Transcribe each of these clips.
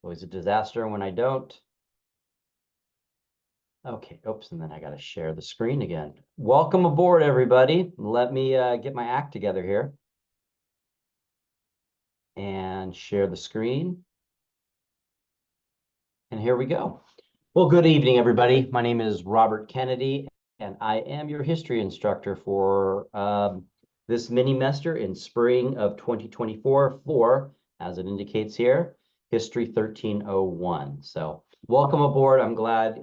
Always a disaster when I don't. Okay, oops, and then I got to share the screen again. Welcome aboard, everybody. Let me get my act together here and share the screen. And here we go. Well, good evening, everybody. My name is Robert Kennedy, and I am your history instructor for this Minimester in spring of 2024 for, as it indicates here, History 1301. So welcome aboard. I'm glad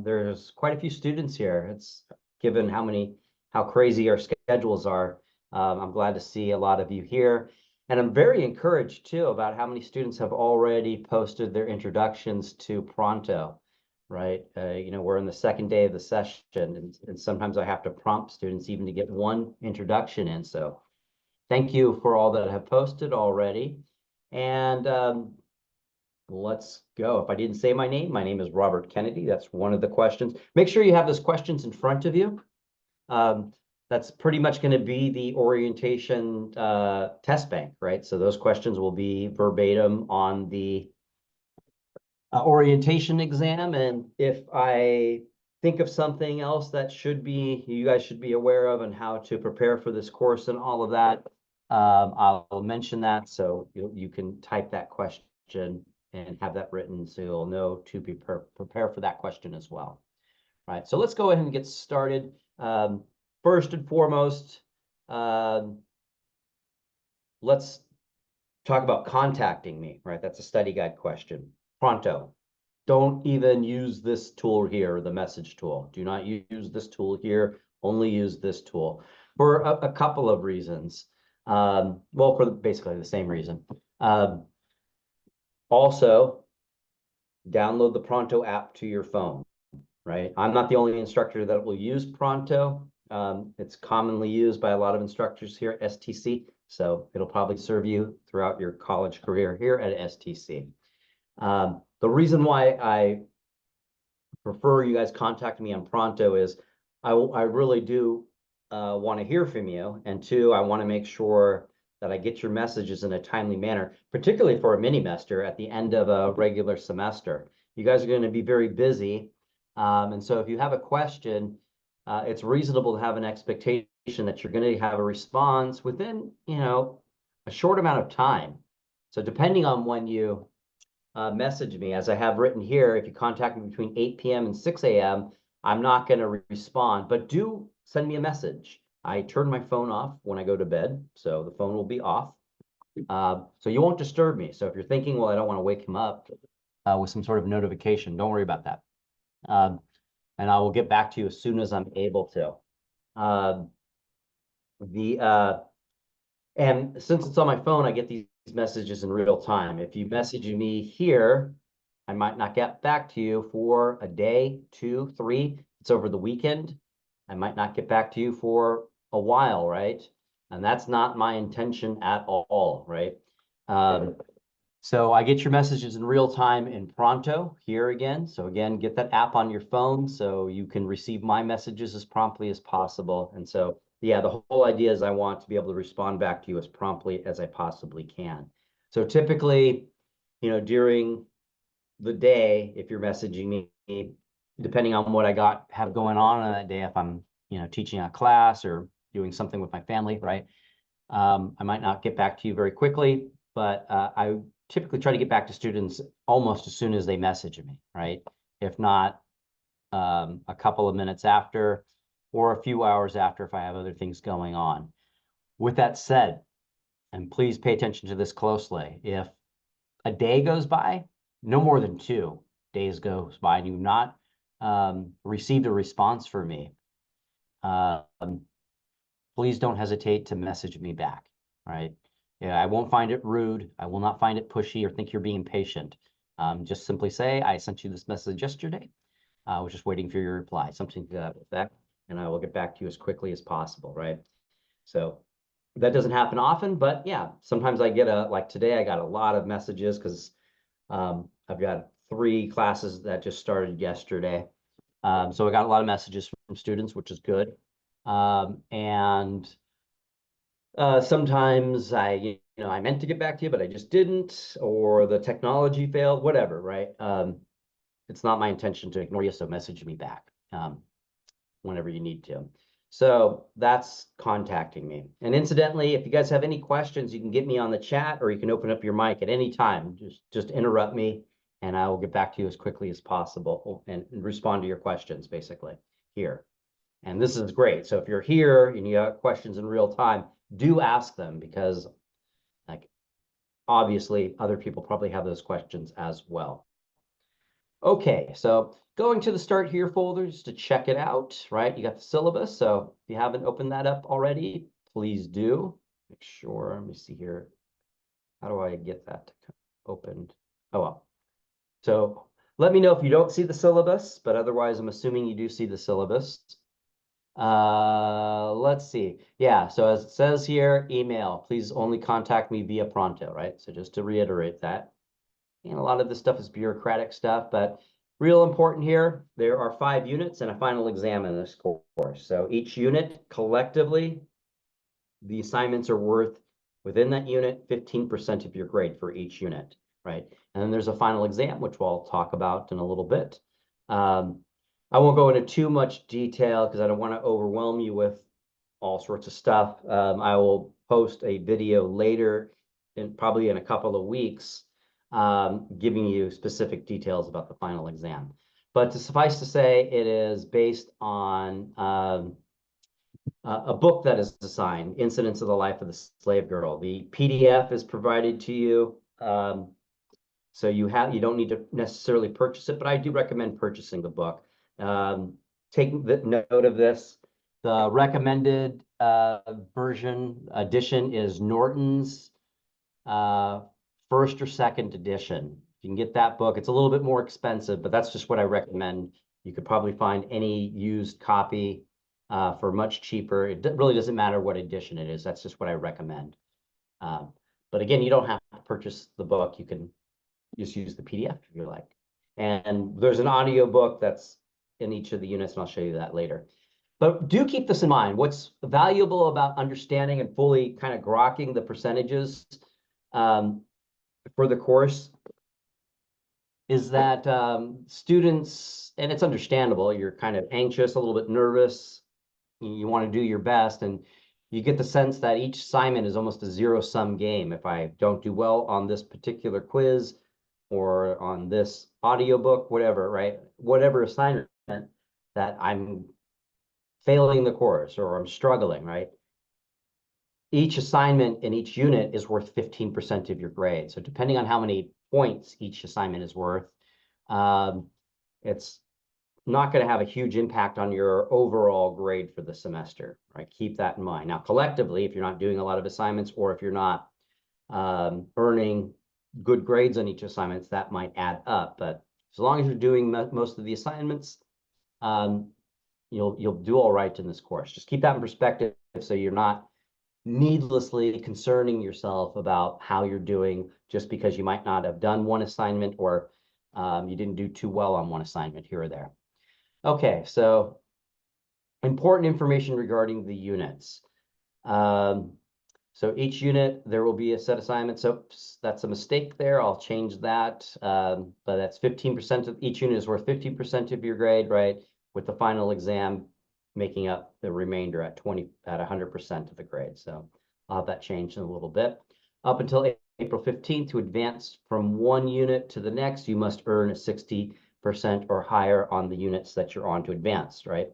there's quite a few students here. It's given how crazy our schedules are. I'm glad to see a lot of you here. And I'm very encouraged too about how many students have already posted their introductions to Pronto, right? We're in the second day of the session, and sometimes I have to prompt students even to get one introduction in. So thank you for all that have posted already. And let's go. If I didn't say my name is Robert Kennedy. That's one of the questions. Make sure you have those questions in front of you. That's pretty much going to be the orientation test bank, right? So those questions will be verbatim on the orientation exam. And if I think of something else that you guys should be aware of and how to prepare for this course and all of that, I'll mention that. So you can type that question and have that written so you'll know to prepare for that question as well. All right, so let's go ahead and get started. First and foremost, let's talk about contacting me, right? That's a study guide question. Pronto. Don't even use this tool here, the message tool. Do not use this tool here. Only use this tool for a couple of reasons. Well, for basically the same reason. Also, download the Pronto app to your phone, right? I'm not the only instructor that will use Pronto. It's commonly used by a lot of instructors here at STC, so it'll probably serve you throughout your college career here at STC. The reason why I prefer you guys contact me on Pronto is I really do want to hear from you, and two, I want to make sure that I get your messages in a timely manner, particularly for a Minimester at the end of a regular semester. You guys are going to be very busy, and so if you have a question, it's reasonable to have an expectation that you're going to have a response within, a short amount of time. So depending on when you message me, as I have written here, if you contact me between 8 p.m. and 6 a.m., I'm not going to respond, but do send me a message. I turn my phone off when I go to bed, so the phone will be off. So you won't disturb me. So if you're thinking, well, I don't want to wake him up with some sort of notification, don't worry about that. And I will get back to you as soon as I'm able to. And since it's on my phone, I get these messages in real time. If you message me here, I might not get back to you for a day, 2, 3. It's over the weekend. I might not get back to you for a while, right? And that's not my intention at all, right? So I get your messages in real time in Pronto here again. So again, get that app on your phone so you can receive my messages as promptly as possible. And so, yeah, the whole idea is I want to be able to respond back to you as promptly as I possibly can. So typically, during the day, if you're messaging me, depending on what I have going on that day, if I'm, teaching a class or doing something with my family, right? I might not get back to you very quickly, but I typically try to get back to students almost as soon as they message me, right? If not, a couple of minutes after or a few hours after if I have other things going on. With that said, and please pay attention to this closely, if a day goes by, no more than 2 days goes by and you've not received a response from me, please don't hesitate to message me back, right? Yeah, I won't find it rude. I will not find it pushy or think you're being impatient. Just simply say, I sent you this message yesterday. I was just waiting for your reply, something to that effect, and I will get back to you as quickly as possible, right? So that doesn't happen often, but yeah, sometimes I get like today, I got a lot of messages because I've got 3 classes that just started yesterday. So I got a lot of messages from students, which is good. And sometimes I, I meant to get back to you, but I just didn't, or the technology failed, whatever, right? It's not my intention to ignore you, so message me back whenever you need to. So that's contacting me. And incidentally, if you guys have any questions, you can get me on the chat, or you can open up your mic at any time. Just interrupt me, and I will get back to you as quickly as possible and respond to your questions, basically, here. And this is great. So if you're here and you have questions in real time, do ask them, because like obviously other people probably have those questions as well. Okay, so going to the Start Here folder just to check it out, right? You got the syllabus. So if you haven't opened that up already, please do. Make sure, let me see here. How do I get that opened? Oh, well. So let me know if you don't see the syllabus, but otherwise I'm assuming you do see the syllabus. Let's see. Yeah, so as it says here, email, please only contact me via Pronto, right? So just to reiterate that. And a lot of this stuff is bureaucratic stuff, but real important here, there are 5 units and a final exam in this course. So each unit collectively, the assignments are worth within that unit 15% of your grade for each unit, right? And then there's a final exam, which we'll talk about in a little bit. I won't go into too much detail because I don't want to overwhelm you with all sorts of stuff. I will post a video later, probably in a couple of weeks, giving you specific details about the final exam. But to suffice to say, it is based on a book that is assigned, Incidents of the Life of the Slave Girl. The PDF is provided to you. So you don't need to necessarily purchase it, but I do recommend purchasing the book. Take the note of this. The recommended edition is Norton's first or second edition. You can get that book. It's a little bit more expensive, but that's just what I recommend. You could probably find any used copy for much cheaper. It really doesn't matter what edition it is. That's just what I recommend. But again, you don't have to purchase the book. You can just use the PDF if you like. And there's an audio book that's in each of the units, and I'll show you that later. But do keep this in mind. What's valuable about understanding and fully kind of grokking the percentages for the course is that students, and it's understandable, you're kind of anxious, a little bit nervous, you want to do your best, and you get the sense that each assignment is almost a zero-sum game. If I don't do well on this particular quiz or on this audiobook, whatever, right? Whatever assignment that I'm failing the course or I'm struggling, right? Each assignment in each unit is worth 15% of your grade. So depending on how many points each assignment is worth, it's not going to have a huge impact on your overall grade for the semester, right? Keep that in mind. Now, collectively, if you're not doing a lot of assignments or if you're not earning good grades on each assignment, that might add up. But as long as you're doing most of the assignments, you'll do all right in this course. Just keep that in perspective so you're not needlessly concerning yourself about how you're doing just because you might not have done one assignment or you didn't do too well on one assignment here or there. Okay, so important information regarding the units. So each unit, there will be a set assignment. So that's a mistake there. I'll change that. But that's 15% of each unit is worth 50% of your grade, right? With the final exam making up the remainder at 100% of the grade. So I'll have that changed in a little bit. Up until April 15th, to advance from one unit to the next, you must earn a 60% or higher on the units that you're on to advance, right?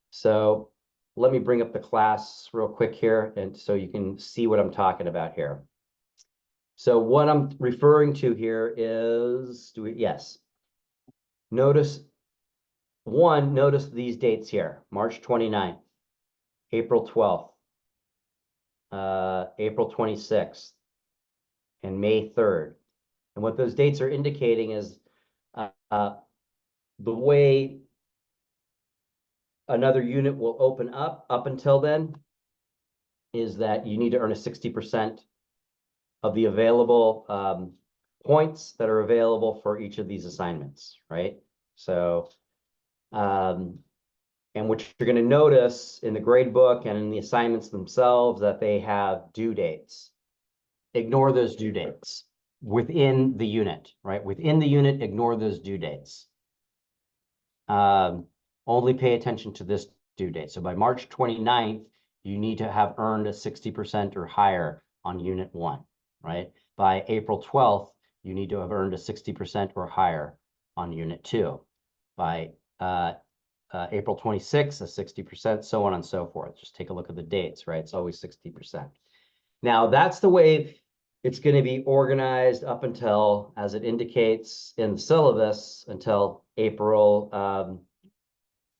So let me bring up the class real quick here, and so you can see what I'm talking about here. So what I'm referring to here is, yes. Notice these dates here: March 29th, April 12th, April 26th, and May 3rd. And what those dates are indicating is the way another unit will open up until then is that you need to earn a 60% of the available points that are available for each of these assignments, right? So, and what you're going to notice in the grade book and in the assignments themselves that they have due dates. ignore those due dates within the unit, right? Within the unit, ignore those due dates. Only pay attention to this due date. So by March 29th, you need to have earned a 60% or higher on unit 1, right? By April 12th, you need to have earned a 60% or higher on unit 2. By April 26th, a 60%, so on and so forth. Just take a look at the dates, right? It's always 60%. Now, that's the way it's going to be organized up until, as it indicates in the syllabus, until April,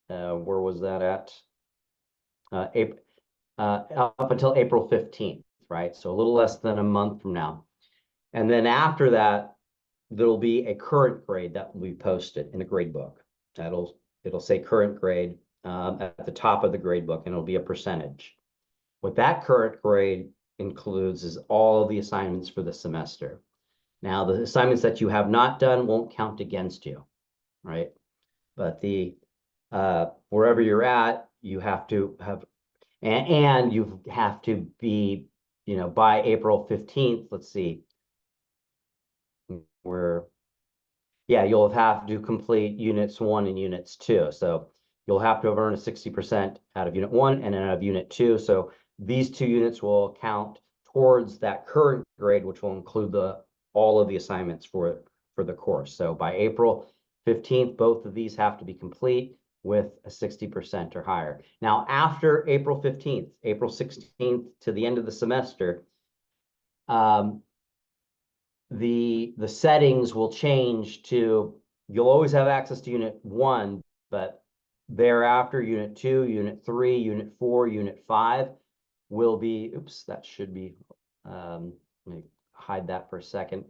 where was that at? April, up until April 15th, right? So a little less than a month from now. And then after that, there'll be a current grade that will be posted in the grade book. It'll say current grade at the top of the grade book, and it'll be a percentage. What that current grade includes is all of the assignments for the semester. Now, the assignments that you have not done won't count against you, right? But the wherever you're at, you have to have, and you have to be, you know, by April 15th, let's see, yeah, you'll have to complete units 1 and units 2. So you'll have to have earned a 60% out of unit 1 and out of unit 2. So these 2 units will count towards that current grade, which will include all of the assignments for the course. So by April 15th, both of these have to be complete with a 60% or higher. Now, after April 15th, April 16th to the end of the semester, the settings will change to, you'll always have access to unit 1, but thereafter unit 2, unit 3, unit 4, unit 5 will be, oops, that should be, let me hide that for a second,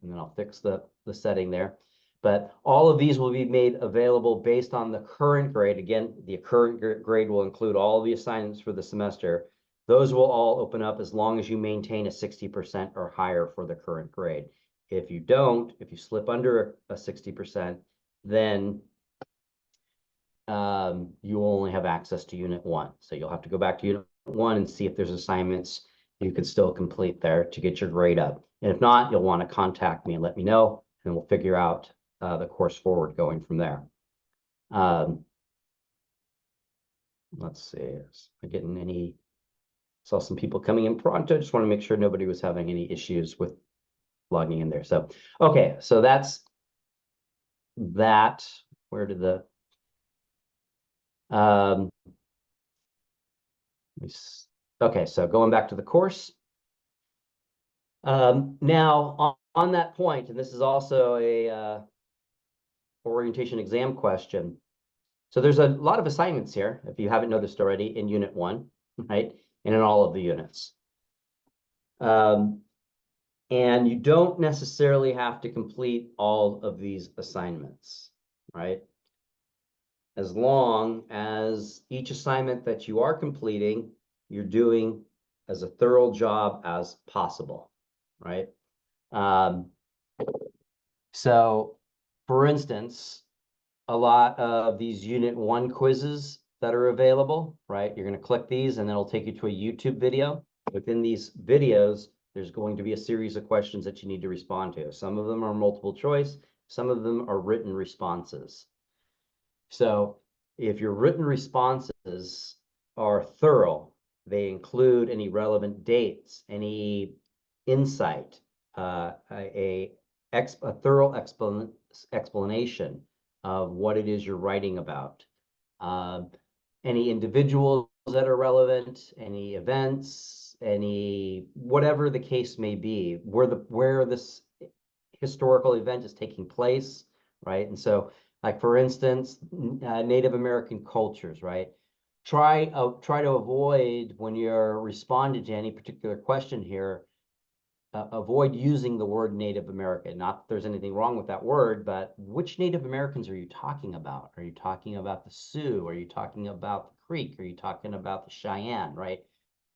and then I'll fix the setting there. But all of these will be made available based on the current grade. Again, the current grade will include all the assignments for the semester. Those will all open up as long as you maintain a 60% or higher for the current grade. If you don't, if you slip under a 60%, then you only have access to unit 1. So you'll have to go back to unit 1 and see if there's assignments you can still complete there to get your grade up. And if not, you'll want to contact me and let me know, and we'll figure out the course forward going from there. Let's see, am I getting any? Saw some people coming in pronto. Just want to make sure nobody was having any issues with logging in there. So, okay, so that's that. Where did the okay, so going back to the course. Now on that point, and this is also a orientation exam question. So there's a lot of assignments here, if you haven't noticed already, in unit 1, right? And in all of the units. And you don't necessarily have to complete all of these assignments, right? As long as each assignment that you are completing, you're doing as a thorough job as possible, right? So, for instance, a lot of these unit 1 quizzes that are available, right? You're going to click these and it'll take you to a YouTube video. Within these videos, there's going to be a series of questions that you need to respond to. Some of them are multiple choice, some of them are written responses. So if your written responses are thorough, they include any relevant dates, any insight, a thorough explanation of what it is you're writing about, any individuals that are relevant, any events, any whatever the case may be, where this historical event is taking place, right? And so, like for instance, Native American cultures, right? Try to avoid, when you're responding to any particular question here, avoid using the word Native American. Not that there's anything wrong with that word, but which Native Americans are you talking about? Are you talking about the Sioux? Are you talking about the Creek? Are you talking about the Cheyenne, right?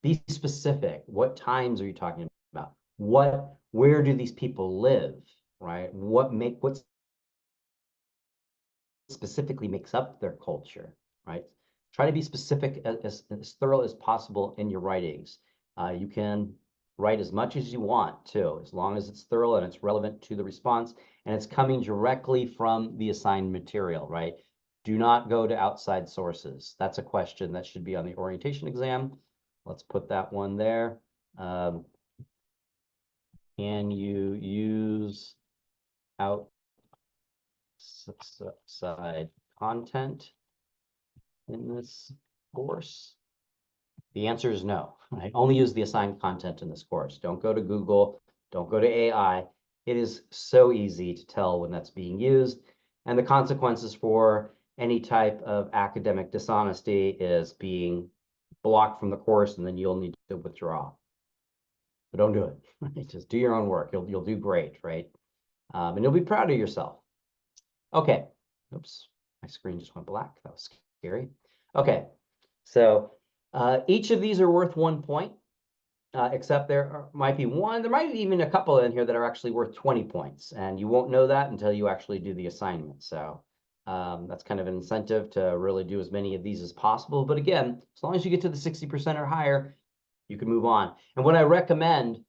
Be specific. What times are you talking about? Where do these people live, right? What specifically makes up their culture, right? Try to be specific, as thorough as possible in your writings. You can Write as much as you want too, as long as it's thorough and it's relevant to the response and it's coming directly from the assigned material, right? Do not go to outside sources. That's a question that should be on the orientation exam. Let's put that one there. Can you use outside content in this course? The answer is no. I only use the assigned content in this course. Don't go to Google. Don't go to AI. It is so easy to tell when that's being used. And the consequences for any type of academic dishonesty is being blocked from the course, and then you'll need to withdraw. But don't do it. Right? Just do your own work. You'll do great, right? And you'll be proud of yourself. Okay. Oops, my screen just went black. That was scary. Okay, so each of these are worth 1 point, except might be one. There might be even a couple in here that are actually worth 20 points, and you won't know that until you actually do the assignment. So that's kind of an incentive to really do as many of these as possible. But again, as long as you get to the 60% or higher, you can move on. And what I recommend,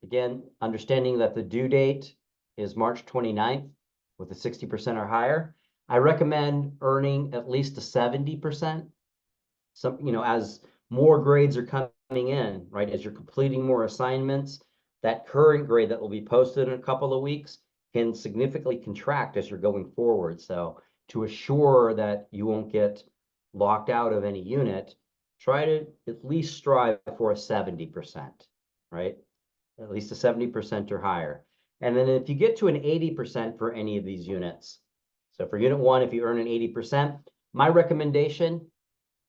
again, understanding that the due date is March 29th with a 60% or higher, I recommend earning at least a 70%. As more grades are coming in, right, as you're completing more assignments, that current grade that will be posted in a couple of weeks can significantly contract as you're going forward. So to assure that you won't get locked out of any unit, try to at least strive for a 70%, right? At least a 70% or higher. And then if you get to an 80% for any of these units, so for unit 1, if you earn an 80%, my recommendation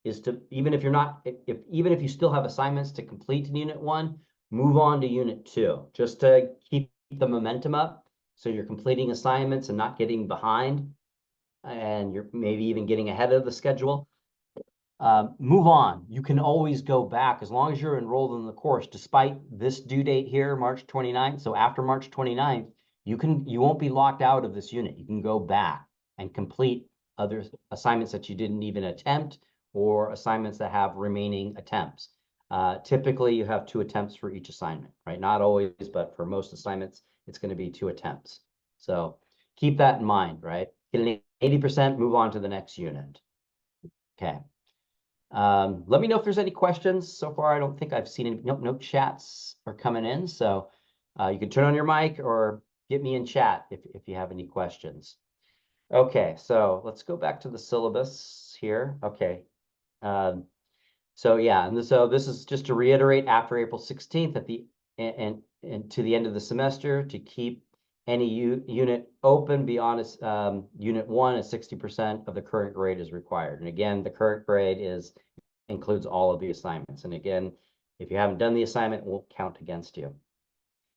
is to, even if you still have assignments to complete in unit 1, move on to unit 2, just to keep the momentum up. So you're completing assignments and not getting behind, and you're maybe even getting ahead of the schedule. Move on. You can always go back as long as you're enrolled in the course, despite this due date here, March 29th. So after March 29th, you won't be locked out of this unit. You can go back and complete other assignments that you didn't even attempt, or assignments that have remaining attempts. Typically, you have 2 attempts for each assignment, right? Not always, but for most assignments, it's going to be 2 attempts. So keep that in mind, right? Get an 80%, move on to the next unit. Okay. Let me know if there's any questions. So far, I don't think I've seen any. Nope, no chats are coming in. So you can turn on your mic or get me in chat if you have any questions. Okay, so let's go back to the syllabus here. Okay. So yeah, and so this is just to reiterate, after April 16th and to the end of the semester, to keep any unit open beyond unit 1, a 60% of the current grade is required. And again, the current grade includes all of the assignments. And again, if you haven't done the assignment, it won't count against you.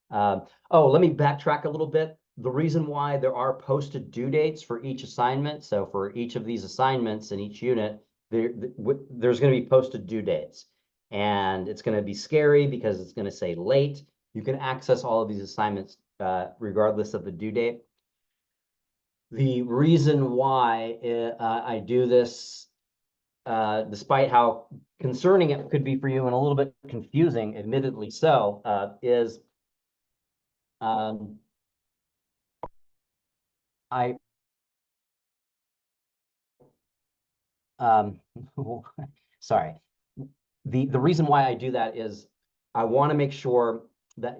Let me backtrack a little bit. The reason why there are posted due dates for each assignment, so for each of these assignments in each unit, there's going to be posted due dates. And it's going to be scary because it's going to say late. You can access all of these assignments regardless of the due date. The reason why I do this, despite how concerning it could be for you and a little bit confusing, admittedly so, is sorry. The reason why I do that is I want to make sure that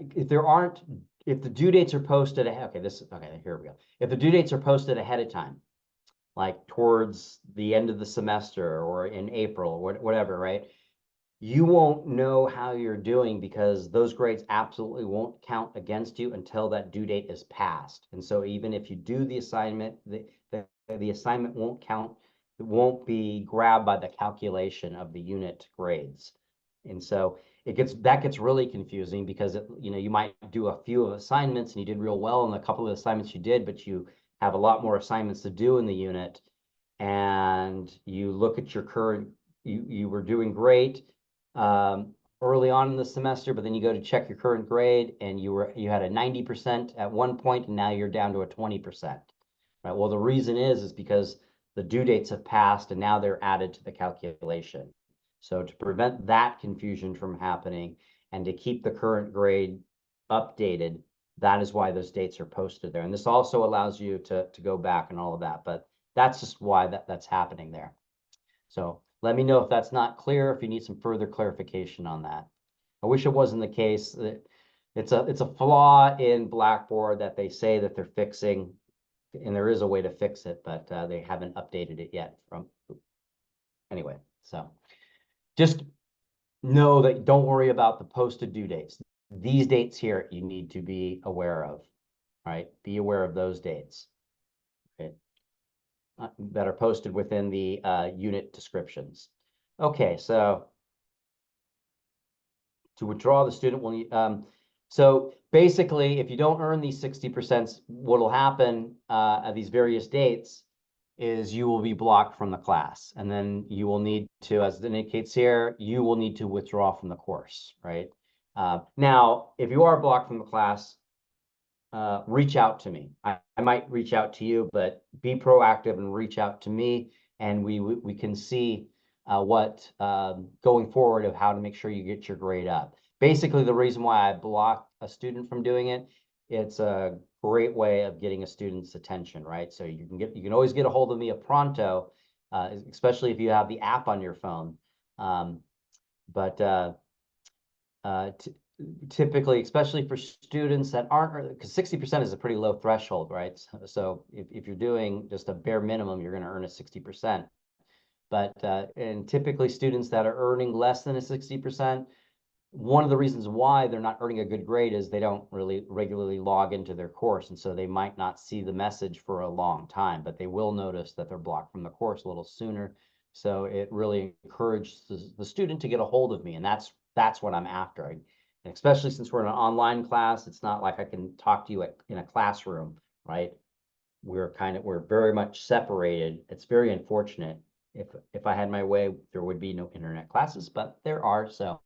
if the due dates are posted ahead, here we go. If the due dates are posted ahead of time, like towards the end of the semester or in April or whatever, right? You won't know how you're doing because those grades absolutely won't count against you until that due date is passed. And so even if you do the assignment, the assignment won't count. It won't be grabbed by the calculation of the unit grades. And so that gets really confusing because you might do a few assignments and you did real well in a couple of assignments you did, but you have a lot more assignments to do in the unit, and you look at your current, you were doing great early on in the semester, but then you go to check your current grade and you had a 90% at one point, and now you're down to a 20%. Right? Well, the reason is because the due dates have passed and now they're added to the calculation. So to prevent that confusion from happening and to keep the current grade updated. That is why those dates are posted there. And this also allows you to go back and all of that, but that's just why that's happening there. So let me know if that's not clear, if you need some further clarification on that. I wish it wasn't the case. That it's a flaw in Blackboard that they say that they're fixing, and there is a way to fix it, but they haven't updated it yet. Anyway, so just know that don't worry about the posted due dates. These dates here you need to be aware of, right? Be aware of those dates, okay, that are posted within the unit descriptions. Okay, so to withdraw, the student will need, so basically, if you don't earn these 60%, what will happen at these various dates is you will be blocked from the class. And then you will need to, as it indicates here, you will need to withdraw from the course, right? Now, if you are blocked from the class, reach out to me. I might reach out to you, but be proactive and reach out to me, and we can see what going forward of how to make sure you get your grade up. Basically, the reason why I block a student from doing it, it's a great way of getting a student's attention, right? So you can always get a hold of me at Pronto, especially if you have the app on your phone. Typically, especially for students that aren't, because 60% is a pretty low threshold, right? So if you're doing just a bare minimum, you're going to earn a 60%. But and typically students that are earning less than a 60%, one of the reasons why they're not earning a good grade is they don't really regularly log into their course. And so they might not see the message for a long time, but they will notice that they're blocked from the course a little sooner. So it really encourages the student to get a hold of me. And that's what I'm after. And especially since we're in an online class, it's not like I can talk to you in a classroom, right? We're very much separated. It's very unfortunate. If I had my way, there would be no internet classes, but there are, so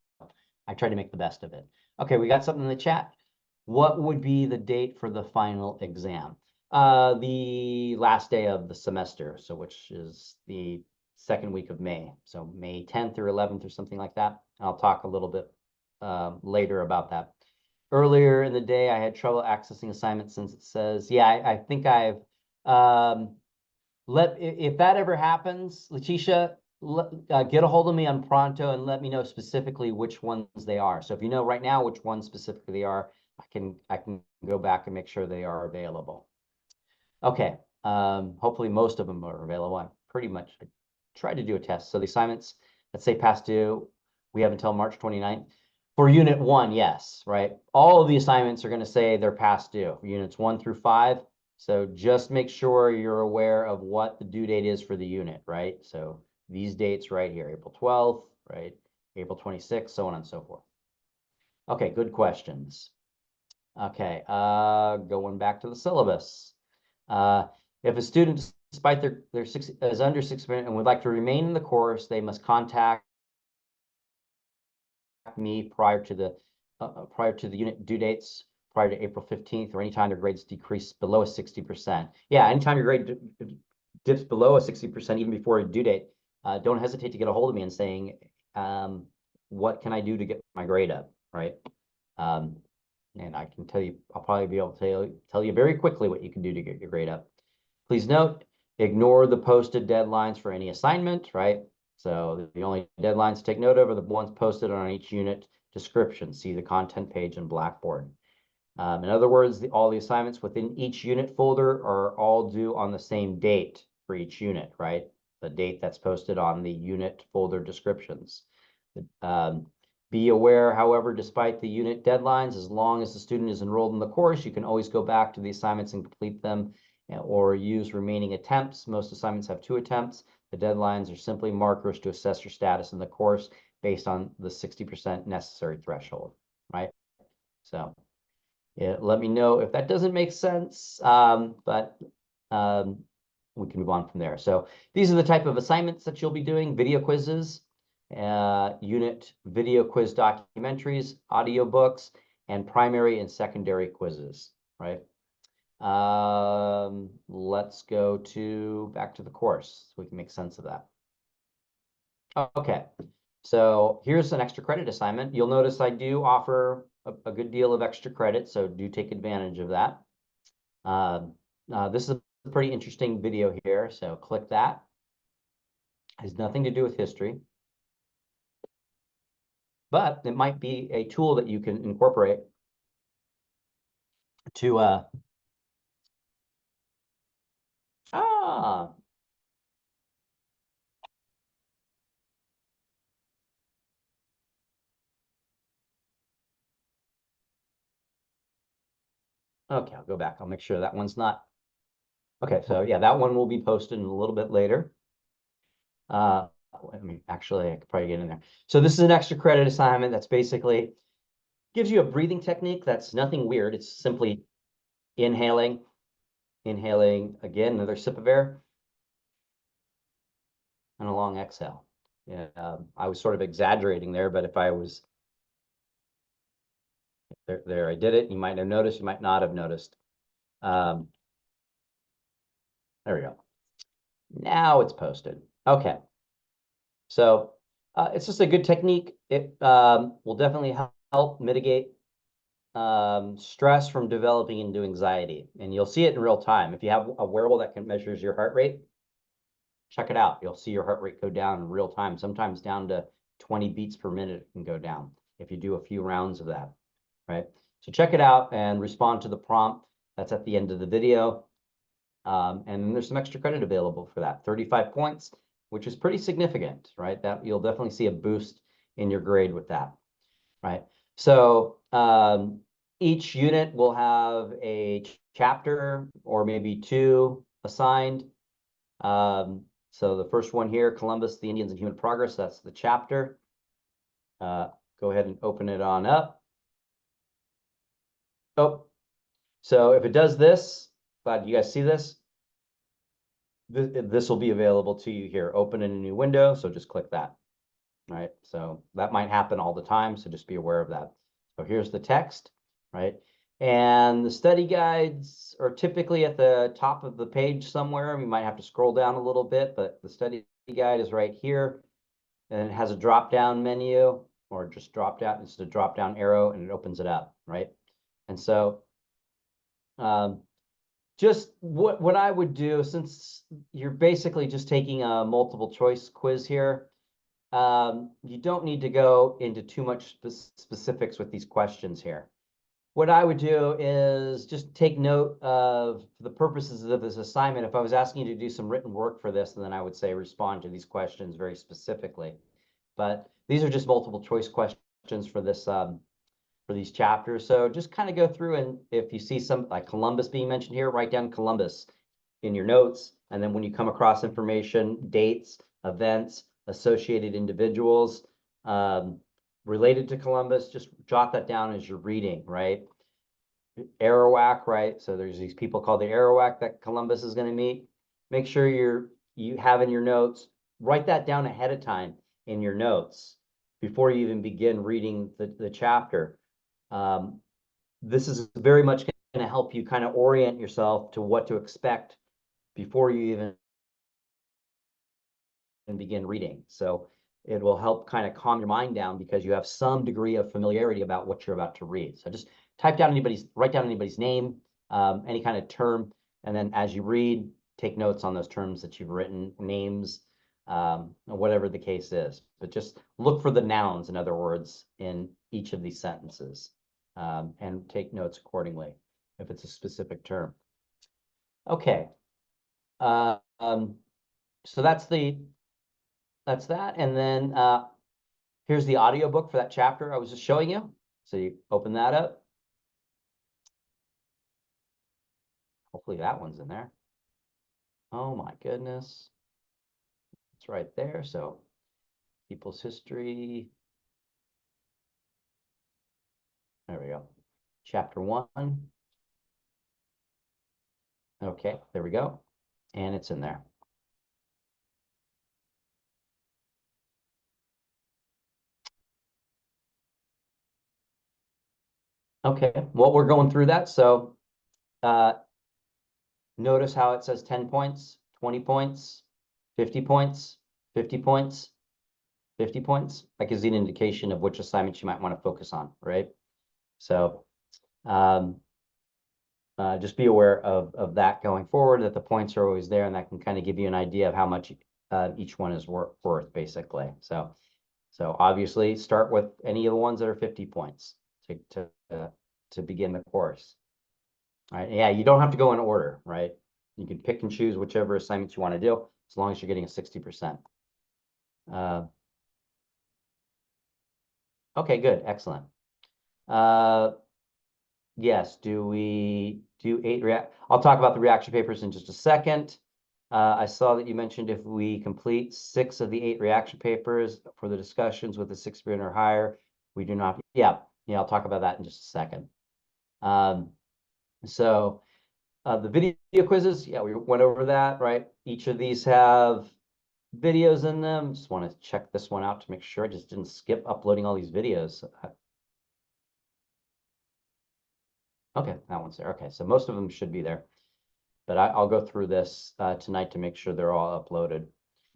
I try to make the best of it. Okay, we got something in the chat. What would be the date for the final exam? The last day of the semester, so which is the second week of May. So May 10th or 11th or something like that. I'll talk a little bit later about that. Earlier in the day, I had trouble accessing assignments since it says, yeah, I think I've, if that ever happens, Letitia, get a hold of me on Pronto and let me know specifically which ones they are. So if you know right now which ones specifically they are, I can go back and make sure they are available. Okay, hopefully most of them are available. I tried to do a test. So the assignments, let's say past due, we have until March 29th. For unit 1, yes, right? All of the assignments are going to say they're past due, units 1 through 5. So just make sure you're aware of what the due date is for the unit, right? So these dates right here, April 12th, right? April 26th, so on and so forth. Okay, good questions. Okay, going back to the syllabus. If a student, despite their is under 6% and would like to remain in the course, they must contact me prior to the unit due dates, prior to April 15th, or anytime their grades decrease below a 60%. Yeah, anytime your grade dips below a 60%, even before a due date, don't hesitate to get a hold of me and saying, what can I do to get my grade up, right? And I can tell you, I'll probably be able to tell you very quickly what you can do to get your grade up. Please note, ignore the posted deadlines for any assignment, right? So the only deadlines to take note of are the ones posted on each unit description. See the content page in Blackboard. In other words, all the assignments within each unit folder are all due on the same date for each unit, right? The date that's posted on the unit folder descriptions. Be aware, however, despite the unit deadlines, as long as the student is enrolled in the course, you can always go back to the assignments and complete them or use remaining attempts. Most assignments have 2 attempts. The deadlines are simply markers to assess your status in the course based on the 60% necessary threshold, right? So let me know if that doesn't make sense, but we can move on from there. So these are the type of assignments that you'll be doing: video quizzes, unit video quiz documentaries, audiobooks, and primary and secondary quizzes, right? Let's go back to the course so we can make sense of that. Okay, So here's an extra credit assignment. You'll notice I do offer a good deal of extra credit, so do take advantage of that. This is a pretty interesting video here, so click that. It has nothing to do with history, but it might be a tool that you can incorporate to ah okay, I'll go back. I'll make sure that one's not okay. So yeah, that one will be posted a little bit later. I mean, actually, I could probably get in there. So this is an extra credit assignment that's basically gives you a breathing technique that's nothing weird. It's simply inhaling, inhaling again, another sip of air, and a long exhale. Yeah, I was sort of exaggerating there, but if I was there, I did it. You might have noticed, you might not have noticed. There we go. Now it's posted. Okay. So it's just a good technique. It will definitely help mitigate stress from developing into anxiety. And you'll see it in real time. If you have a wearable that can measures your heart rate, check it out. You'll see your heart rate go down in real time, sometimes down to 20 beats per minute can go down if you do a few rounds of that, right? So check it out and respond to the prompt. That's at the end of the video. And then there's some extra credit available for that, 35 points, which is pretty significant, right? That you'll definitely see a boost in your grade with that, right? So each unit will have a chapter or maybe two assigned. So the first one here, Columbus, the Indians and Human Progress, that's the chapter. Go ahead and open it on up. Oh, so if it does this, glad you guys see this. This will be available to you here. Open in a new window, so just click that. Right? So that might happen all the time, so just be aware of that. So here's the text, right? And the study guides are typically at the top of the page somewhere. We might have to scroll down a little bit, but the study guide is right here. And it has a drop-down menu, or just drop down. It's a drop-down arrow, and it opens it up, right? And so just what I would do, since you're basically just taking a multiple choice quiz here, you don't need to go into too much specifics with these questions here. What I would do is just take note of, for the purposes of this assignment, if I was asking you to do some written work for this, then I would say respond to these questions very specifically. But these are just multiple choice questions for this for these chapters. So just kind of go through, and if you see some like Columbus being mentioned here, write down Columbus in your notes. And then when you come across information, dates, events, associated individuals related to Columbus, just jot that down as you're reading, right? Arawak, right? So there's these people called the Arawak that Columbus is going to meet. Make sure you have in your notes, write that down ahead of time in your notes before you even begin reading the chapter. This is very much going to help you kind of orient yourself to what to expect before you even begin reading. So it will help kind of calm your mind down because you have some degree of familiarity about what you're about to read. So just write down anybody's name, any kind of term, and then as you read, take notes on those terms that you've written, names, whatever the case is. But just look for the nouns, in other words, in each of these sentences, and take notes accordingly if it's a specific term. Okay. So that's that. And then here's the audiobook for that chapter I was just showing you. So you open that up. Hopefully that one's in there. Oh my goodness. It's right there. So people's history. There we go. Chapter 1. Okay, there we go. And it's in there. Okay, well, we're going through that. So notice how it says 10 points, 20 points, 50 points, 50 points. 50 points. That gives you an indication of which assignments you might want to focus on, right? So just be aware of that going forward, that the points are always there, and that can kind of give you an idea of how much each one is worth, basically. So obviously start with any of the ones that are 50 points to begin the course. All right, yeah, you don't have to go in order, right? You can pick and choose whichever assignments you want to do, as long as you're getting a 60%. Okay, good, excellent. Yes, do we do 8 react? I'll talk about the reaction papers in just a second. I saw that you mentioned if we complete 6 of the 8 reaction papers for the discussions with a 6 grade or higher, we do not. Yeah, I'll talk about that in just a second. So the video quizzes, yeah, we went over that, right? Each of these have videos in them. Just want to check this one out to make sure I just didn't skip uploading all these videos. Okay, that one's there. Okay, so most of them should be there. But I'll go through this tonight to make sure they're all uploaded.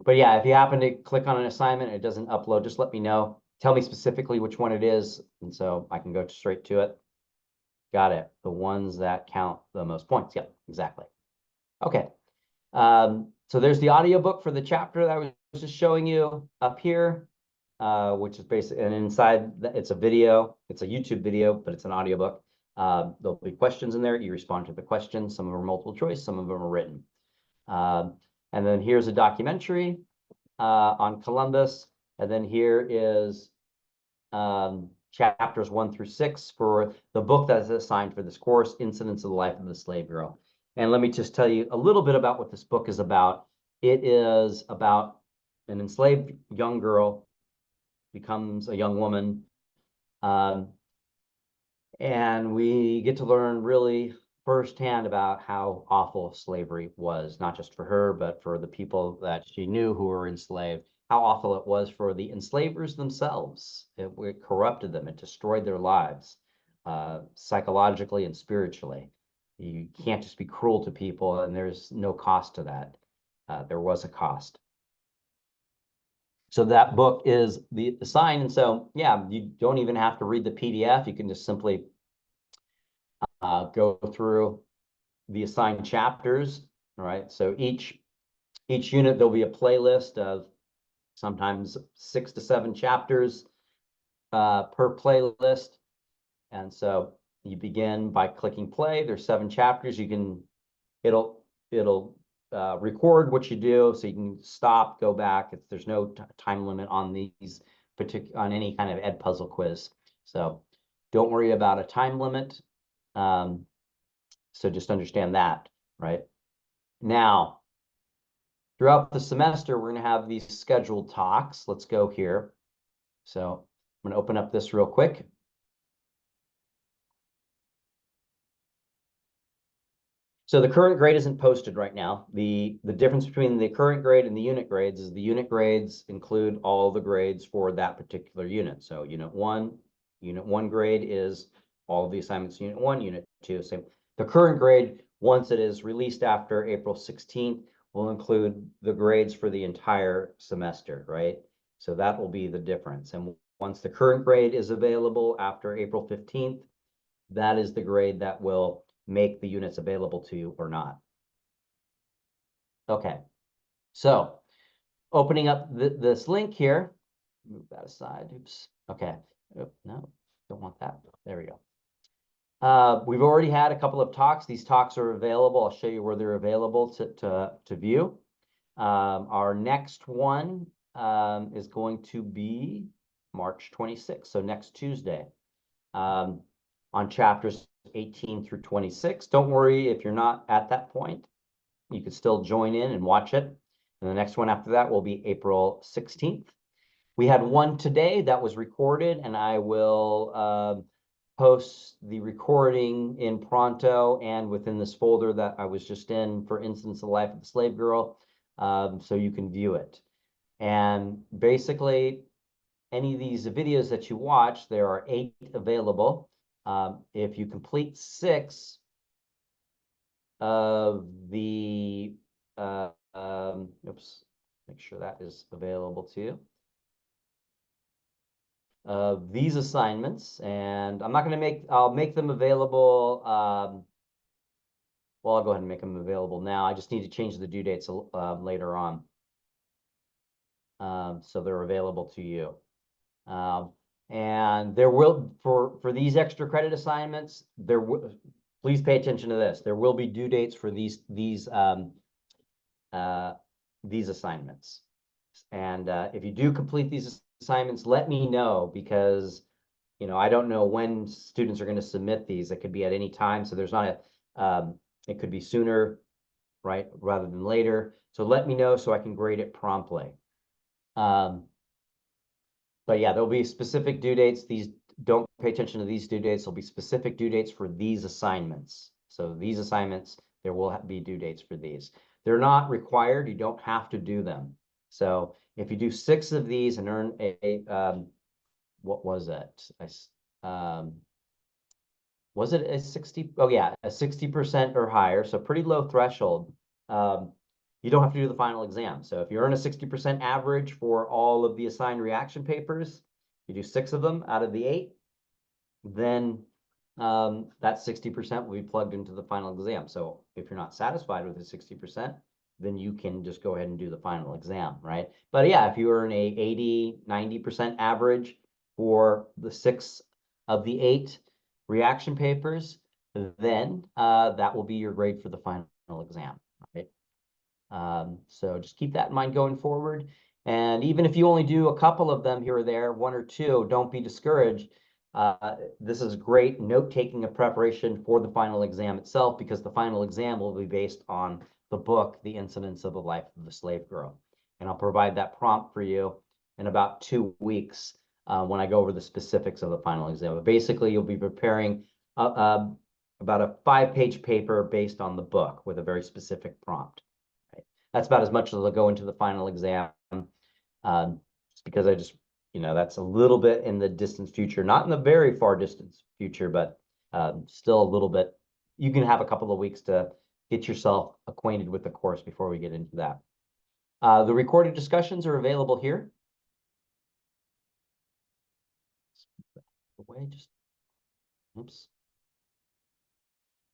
But yeah, if you happen to click on an assignment and it doesn't upload, just let me know. Tell me specifically which one it is, and so I can go straight to it. Got it. The ones that count the most points. Yep, exactly. Okay. So there's the audiobook for the chapter that I was just showing you up here, which is basically, and inside it's a video. It's a YouTube video, but it's an audiobook. There'll be questions in there. You respond to the questions. Some of them are multiple choice, some of them are written. And then here's a documentary on Columbus. And then here is chapters 1 through 6 for the book that is assigned for this course, Incidents of the Life of the Slave Girl. And let me just tell you a little bit about what this book is about. It is about an enslaved young girl becomes a young woman. And we get to learn really firsthand about how awful slavery was, not just for her, but for the people that she knew who were enslaved, how awful it was for the enslavers themselves. It corrupted them, it destroyed their lives, psychologically and spiritually. You can't just be cruel to people, and there's no cost to that. There was a cost. So that book is the sign. And so, yeah, you don't even have to read the PDF. You can just simply go through the assigned chapters. All right. So each unit, there'll be a playlist of sometimes 6 to 7 chapters per playlist. And so you begin by clicking play. There's 7 chapters. It'll record what you do, so you can stop, go back. There's no time limit on these on any kind of ed puzzle quiz. So don't worry about a time limit. So just understand that, right? Now, throughout the semester, we're going to have these scheduled talks. Let's go here. So I'm going to open up this real quick. So the current grade isn't posted right now. The difference between the current grade and the unit grades is the unit grades include all the grades for that particular unit. So unit one grade is all of the assignments unit 1, unit 2, same. The current grade, once it is released after April 16th, will include the grades for the entire semester, right? So that will be the difference. And once the current grade is available after April 15th, that is the grade that will make the units available to you or not. Okay, so opening up this link here, move that aside. Oops. Okay. Oh, no, don't want that. There we go. We've already had a couple of talks. These talks are available. I'll show you where they're available to view. Our next one is going to be March 26th, so next Tuesday, on chapters 18 through 26. Don't worry if you're not at that point. You could still join in and watch it. And the next one after that will be April 16th. We had one today that was recorded, and I will post the recording in Pronto and within this folder that I was just in for Incidents of the Life of the Slave Girl, so you can view it. And basically, any of these videos that you watch, there are 8 available. If you complete 6 of the, oops, make sure that is available to you. these assignments, and I'm not going to I'll make them available. Well, I'll go ahead and make them available now. I just need to change the due dates later on. So they're available to you. And there will, for these extra credit assignments, please pay attention to this. There will be due dates for these assignments. And if you do complete these assignments, let me know, because I don't know when students are going to submit these. It could be at any time, so there's not it could be sooner, right, rather than later. So let me know so I can grade it promptly. But yeah, there'll be specific due dates. Don't pay attention to these due dates. There'll be specific due dates for these assignments. So these assignments, there will be due dates for these. They're not required. You don't have to do them. So if you do 6 of these and earn what was it? Was it a 60? Oh yeah, a 60% or higher. So pretty low threshold. You don't have to do the final exam. So if you earn a 60% average for all of the assigned reaction papers, you do 6 of them out of the 8, then that 60% will be plugged into the final exam. So if you're not satisfied with the 60%, then you can just go ahead and do the final exam, right? But yeah, if you earn a 80, 90% average for the 6 of the 8 reaction papers, then that will be your grade for the final exam, right? So just keep that in mind going forward. And even if you only do a couple of them here or there, 1 or 2, don't be discouraged. This is great note-taking of preparation for the final exam itself, because the final exam will be based on the book, The Incidents of the Life of the Slave Girl. And I'll provide that prompt for you in about 2 weeks when I go over the specifics of the final exam. But basically, you'll be preparing about a 5-page paper based on the book with a very specific prompt. Right? That's about as much as they'll go into the final exam, just because that's a little bit in the distant future, not in the very far distant future, but still a little bit. You can have a couple of weeks to get yourself acquainted with the course before we get into that. The recorded discussions are available here. Oops.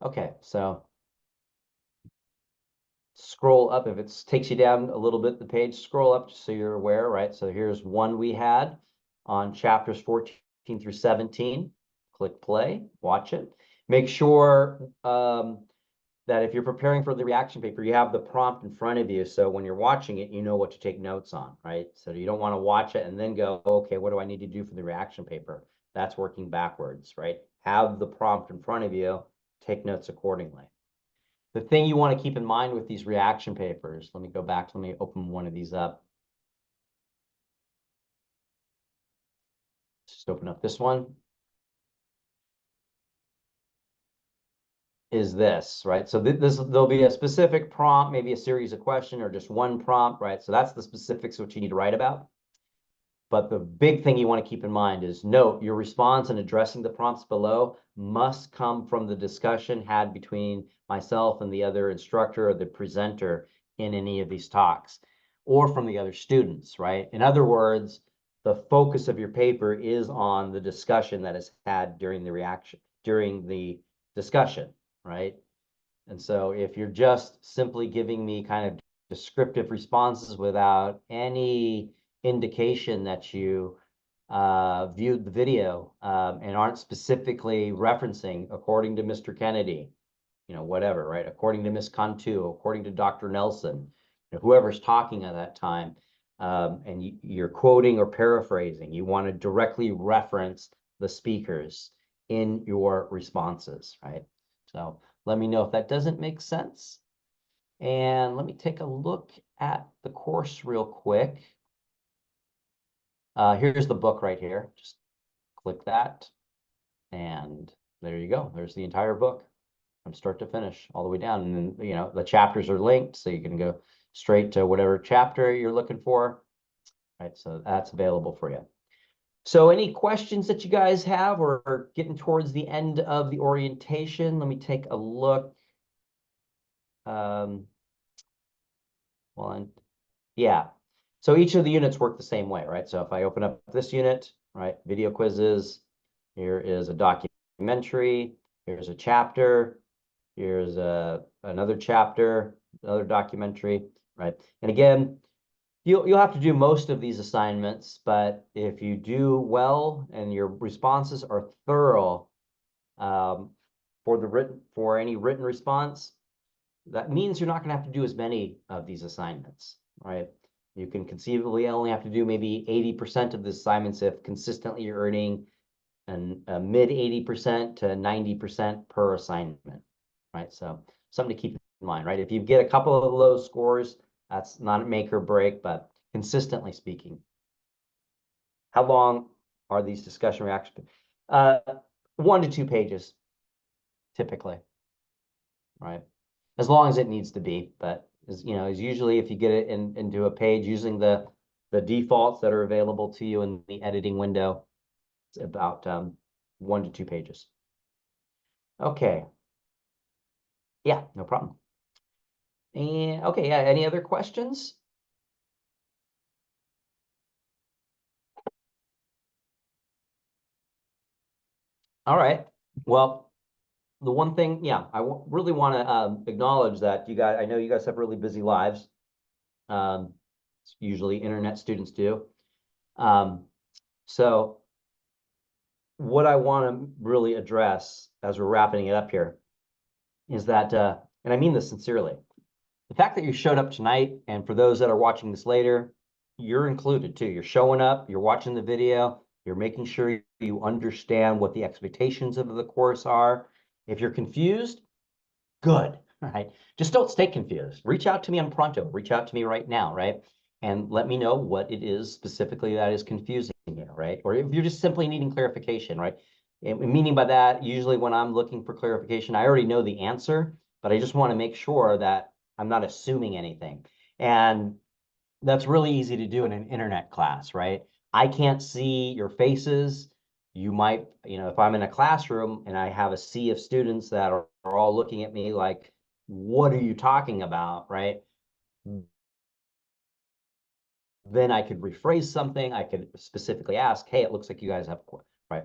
Okay, so scroll up. If it takes you down a little bit, the page, scroll up so you're aware, right? So here's one we had on chapters 14 through 17. Click play, watch it. Make sure that if you're preparing for the reaction paper, you have the prompt in front of you. So when you're watching it, you know what to take notes on, right? So you don't want to watch it and then go, okay, what do I need to do for the reaction paper? That's working backwards, right? Have the prompt in front of you, take notes accordingly. The thing you want to keep in mind with these reaction papers, let me go back, let me open one of these up. Just open up this one. Is this, right? So there'll be a specific prompt, maybe a series of questions or just one prompt, right? So that's the specifics which you need to write about. But the big thing you want to keep in mind is note your response and addressing the prompts below must come from the discussion had between myself and the other instructor or the presenter in any of these talks, or from the other students, right? In other words, the focus of your paper is on the discussion that is had during the discussion, right? And so if you're just simply giving me kind of descriptive responses without any indication that you viewed the video and aren't specifically referencing, according to Mr. Kennedy, whatever, right? According to Miss Cantu, according to Dr. Nelson, whoever's talking at that time, and you're quoting or paraphrasing, you want to directly reference the speakers in your responses, right? So let me know if that doesn't make sense. And let me take a look at the course real quick. Here's the book right here. Just click that. And there you go. There's the entire book from start to finish, all the way down. And then, the chapters are linked, so you can go straight to whatever chapter you're looking for. Right, so that's available for you. So any questions that you guys have? Or getting towards the end of the orientation, let me take a look. Yeah, so each of the units work the same way, right? So if I open up this unit, right? Video quizzes. Here is a documentary. Here's a chapter. Here's another chapter, another documentary, right? And again, you'll have to do most of these assignments, but if you do well and your responses are thorough, for any written response, that means you're not going to have to do as many of these assignments, right? You can conceivably only have to do maybe 80% of the assignments if consistently you're earning a mid 80% to 90% per assignment, right? So something to keep in mind, right? If you get a couple of low scores, that's not a make or break, but consistently speaking. How long are these discussion reactions? 1 to 2 pages, typically, right? As long as it needs to be, but is usually if you get it into a page using the defaults that are available to you in the editing window, it's about 1 to 2 pages. Okay. Yeah, no problem. And okay, yeah, any other questions? All right. Well, the one thing, yeah, really want to acknowledge that I know you guys have really busy lives. Um, Usually internet students do. So what I want to really address as we're wrapping it up here is that, and I mean this sincerely, the fact that you showed up tonight, and for those that are watching this later, you're included too. You're showing up, you're watching the video, you're making sure you understand what the expectations of the course are. If you're confused, good, right? Just don't stay confused. Reach out to me on Pronto. Reach out to me right now, right? And let me know what it is specifically that is confusing you, right? Or if you're just simply needing clarification, right? And meaning by that, usually when I'm looking for clarification, I already know the answer, but I just want to make sure that I'm not assuming anything. And that's really easy to do in an internet class, right? I can't see your faces. You might, if I'm in a classroom and I have a sea of students that are all looking at me like, what are you talking about, right? Then I could rephrase something. I could specifically ask, hey, it looks like you guys have, right?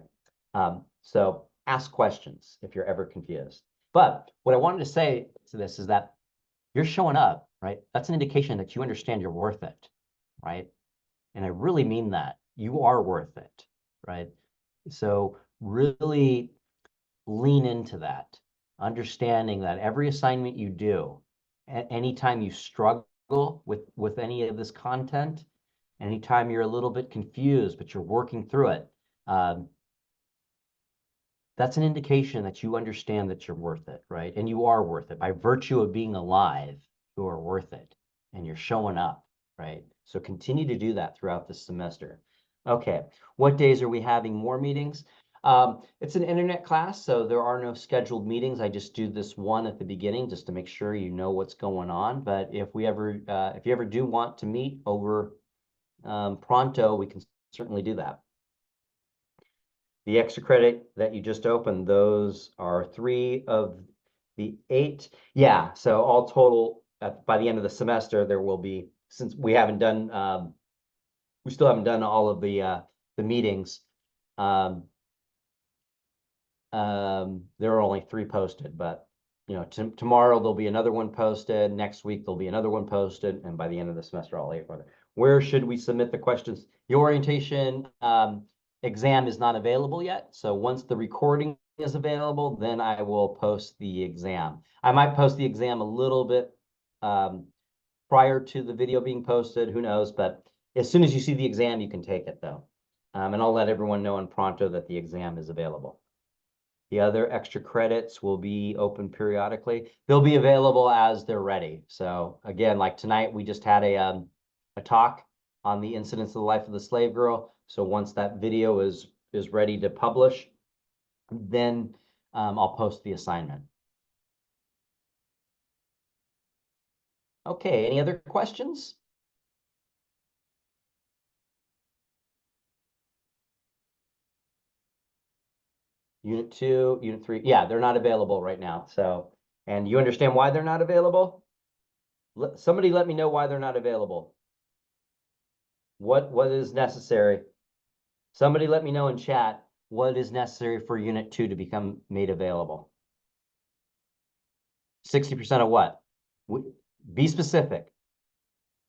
So ask questions if you're ever confused. But what I wanted to say to this is that you're showing up, right? That's an indication that you understand you're worth it, right? And I really mean that. You are worth it, right? So really lean into that, understanding that every assignment you do, anytime you struggle with any of this content, anytime you're a little bit confused, but you're working through it, um, that's an indication that you understand that you're worth it, right? And you are worth it. By virtue of being alive, you are worth it. And you're showing up, right? So continue to do that throughout this semester. Okay, what days are we having more meetings? It's an internet class, so there are no scheduled meetings. I just do this one at the beginning just to make sure you know what's going on. But if you ever do want to meet over Pronto, we can certainly do that. The extra credit that you just opened, those are 3 of the 8. Yeah, so all total, by the end of the semester, there will be, since we still haven't done all of the meetings. There are only 3 posted, but tomorrow there'll be another one posted. Next week there'll be another one posted, and by the end of the semester, all 8 are. Where should we submit the questions? The orientation exam is not available yet, so once the recording is available, then I will post the exam. I might post the exam a little bit prior to the video being posted. Who knows? But as soon as you see the exam, you can take it though, and I'll let everyone know in Pronto that the exam is available. The other extra credits will be open periodically. They'll be available as they're ready. So again, like tonight, we just had a talk on the incidents of the life of the slave girl. So once that video is ready to publish, then I'll post the assignment. Okay, any other questions? Unit 2, Unit 3, yeah, they're not available right now. So, and you understand why they're not available? Somebody let me know why they're not available. What is necessary? Somebody let me know in chat what is necessary for Unit 2 to become made available. 60% of what? Be specific,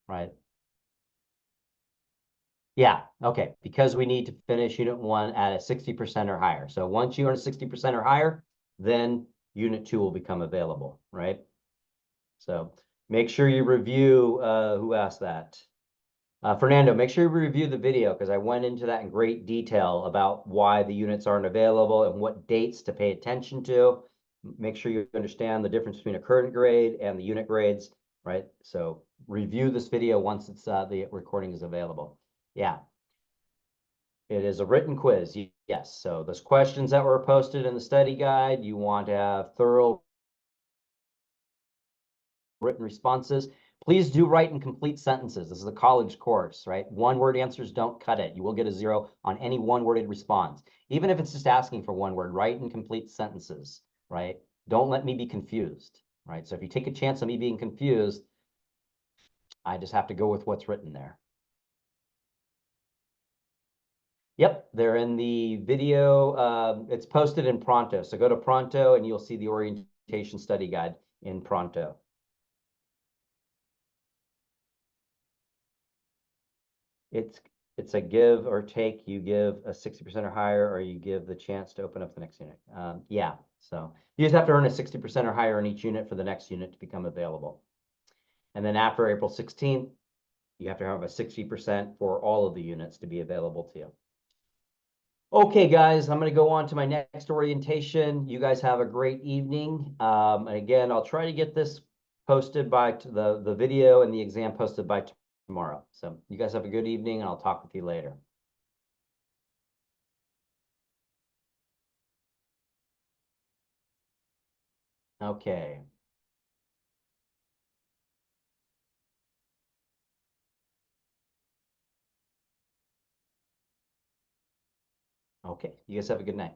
right? Yeah, okay, because we need to finish Unit 1 at a 60% or higher. So once you earn a 60% or higher, then Unit 2 will become available, right? So make sure you review, who asked that? Fernando, make sure you review the video because I went into that in great detail about why the units aren't available and what dates to pay attention to. Make sure you understand the difference between a current grade and the unit grades, right? So review this video once it's the recording is available. Yeah, it is a written quiz. Yes, so those questions that were posted in the study guide, you want to have thorough written responses. Please do write in complete sentences. This is a college course, right? One-word answers don't cut it. You will get a 0 on any one-worded response. Even if it's just asking for one word, write in complete sentences, right? Don't let me be confused, right? So if you take a chance on me being confused, I just have to go with what's written there. Yep, they're in the video. It's posted in Pronto. So go to Pronto and you'll see the orientation study guide in Pronto. It's a give or take. You give a 60% or higher, or you give the chance to open up the next unit. Yeah, so you just have to earn a 60% or higher in each unit for the next unit to become available. And then after April 16th, you have to have a 60% for all of the units to be available to you. Okay, guys, I'm going to go on to my next orientation. You guys have a great evening. And again, I'll try to get this posted by the video and the exam posted by tomorrow. So you guys have a good evening, and I'll talk with you later. Okay. Okay. You guys have a good night.